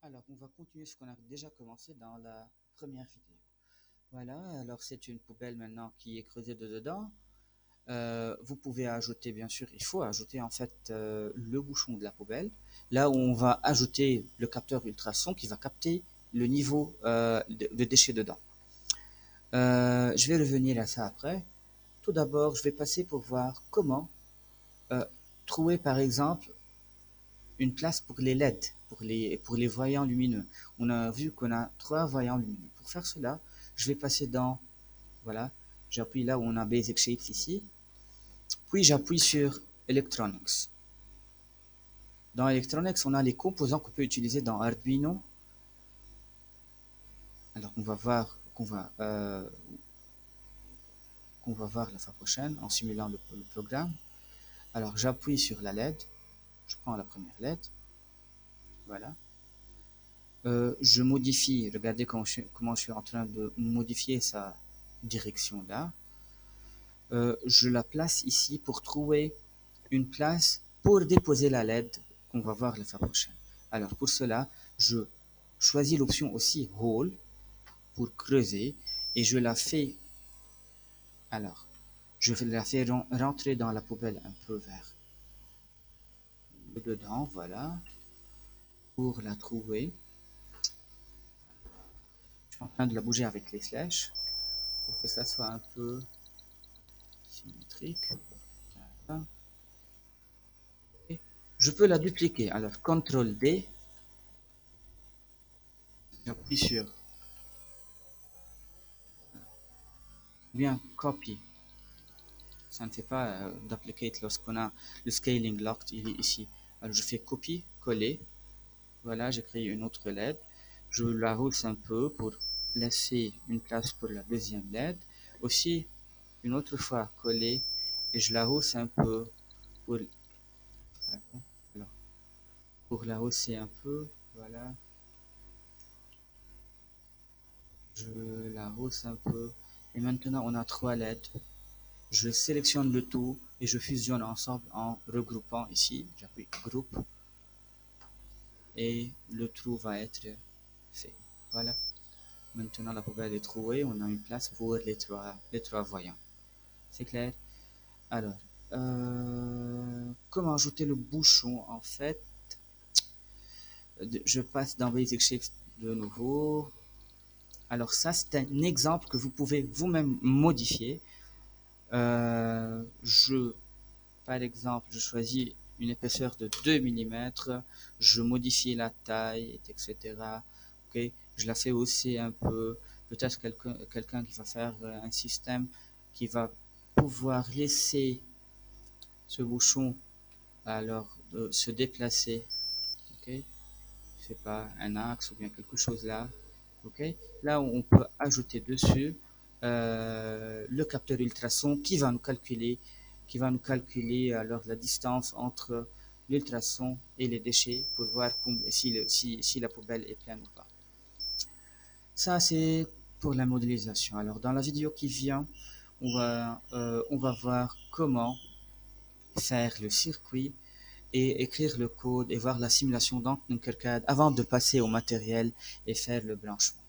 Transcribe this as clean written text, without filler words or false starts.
Alors, on va continuer ce qu'on a déjà commencé dans la première vidéo. Voilà, alors c'est une poubelle maintenant qui est creusée de dedans. Vous pouvez ajouter, bien sûr, il faut ajouter en fait le bouchon de la poubelle. Là où on va ajouter le capteur ultrason qui va capter le niveau de déchets dedans. Je vais revenir à ça après. Tout d'abord, je vais passer pour voir comment euh, trouver par exemple une place pour les LED, pour les voyants lumineux. On a vu qu'on a trois voyants lumineux. Pour faire cela, je vais passer dans, voilà, j'appuie là où on a Basic Shapes ici, puis j'appuie sur Electronics. Dans Electronics, on a les composants qu'on peut utiliser dans Arduino. Alors on va voir qu'on va voir la fois prochaine en simulant le programme. Alors j'appuie sur la LED, je prends la première LED, voilà. Je modifie, regardez comment je suis en train de modifier sa direction là. Je la place ici pour trouver une place pour déposer la LED qu'on va voir la fois prochaine. Alors pour cela, je choisis l'option aussi Hole pour creuser et je la fais, alors, je la fais rentrer dans la poubelle un peu vers le dedans, voilà, pour la trouver. Je suis en train de la bouger avec les flèches pour que ça soit un peu symétrique. Voilà. Et je peux la dupliquer. Alors, CTRL D, j'appuie sur bien copy. Ça ne fait pas duplicate lorsqu'on a le scaling locked, il est ici. Alors, je fais copie, coller. Voilà, j'ai créé une autre LED. Je la hausse un peu pour laisser une place pour la deuxième LED. Aussi, une autre fois coller et je la hausse un peu pour, alors, pour la hausser un peu. Voilà, je la hausse un peu. Et maintenant, on a trois LED. Je sélectionne le tout et je fusionne ensemble en regroupant ici. J'appuie groupe et le trou va être fait. Voilà. Maintenant, la poubelle est trouée. On a une place pour les trois voyants. C'est clair? Alors, comment ajouter le bouchon en fait? Je passe dans Basic Shapes de nouveau. Alors ça, c'est un exemple que vous pouvez vous-même modifier. Je Par exemple, je choisis une épaisseur de 2 mm, je modifie la taille, etc. Ok, je la fais hausser un peu. Peut-être quelqu'un qui va faire un système qui va pouvoir laisser ce bouchon alors se déplacer. Ok, c'est pas un axe ou bien quelque chose là. Ok, là on peut ajouter dessus le capteur ultrason qui va nous calculer alors la distance entre l'ultrason et les déchets pour voir si la poubelle est pleine ou pas. Ça c'est pour la modélisation. Alors dans la vidéo qui vient, on va voir comment faire le circuit et écrire le code et voir la simulation dans Tinkercad avant de passer au matériel et faire le branchement.